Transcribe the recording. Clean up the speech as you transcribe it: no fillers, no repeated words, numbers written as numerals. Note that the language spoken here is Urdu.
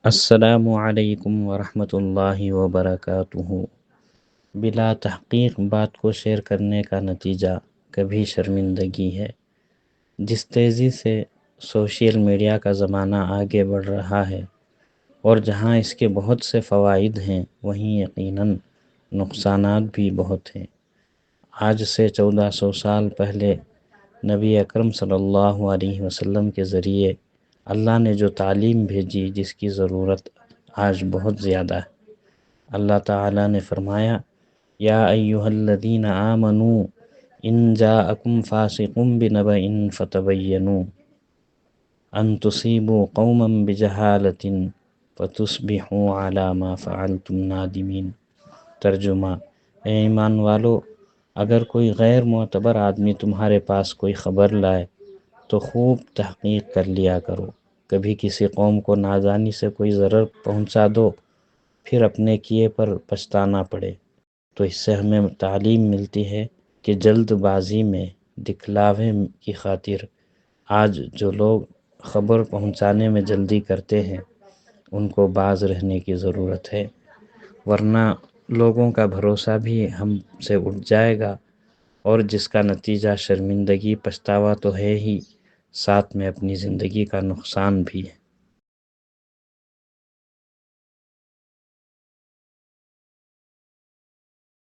السلام علیکم ورحمۃ اللہ وبرکاتہ۔ بلا تحقیق بات کو شیئر کرنے کا نتیجہ کبھی شرمندگی ہے۔ جس تیزی سے سوشل میڈیا کا زمانہ آگے بڑھ رہا ہے اور جہاں اس کے بہت سے فوائد ہیں، وہیں یقیناً نقصانات بھی بہت ہیں۔ آج سے 1400 سال پہلے نبی اکرم صلی اللہ علیہ وسلم کے ذریعے اللہ نے جو تعلیم بھیجی، جس کی ضرورت آج بہت زیادہ ہے۔ اللہ تعالیٰ نے فرمایا: یا ایھا الذین آمنوا ان جاءکم فاسق بنبأ فتبینوا ان تصیبوا قوما بجہالۃ فتصبحوا علی ما فعلتم نادمین۔ ترجمہ: اے ایمان والو، اگر کوئی غیر معتبر آدمی تمہارے پاس کوئی خبر لائے تو خوب تحقیق کر لیا کرو۔ کبھی کسی قوم کو نادانی سے کوئی ضرر پہنچا دو، پھر اپنے کیے پر پچھتانا پڑے۔ تو اس سے ہمیں تعلیم ملتی ہے کہ جلد بازی میں، دکھلاوے کی خاطر آج جو لوگ خبر پہنچانے میں جلدی کرتے ہیں، ان کو باز رہنے کی ضرورت ہے، ورنہ لوگوں کا بھروسہ بھی ہم سے اٹھ جائے گا، اور جس کا نتیجہ شرمندگی، پچھتاوا تو ہے ہی، ساتھ میں اپنی زندگی کا نقصان بھی ہے۔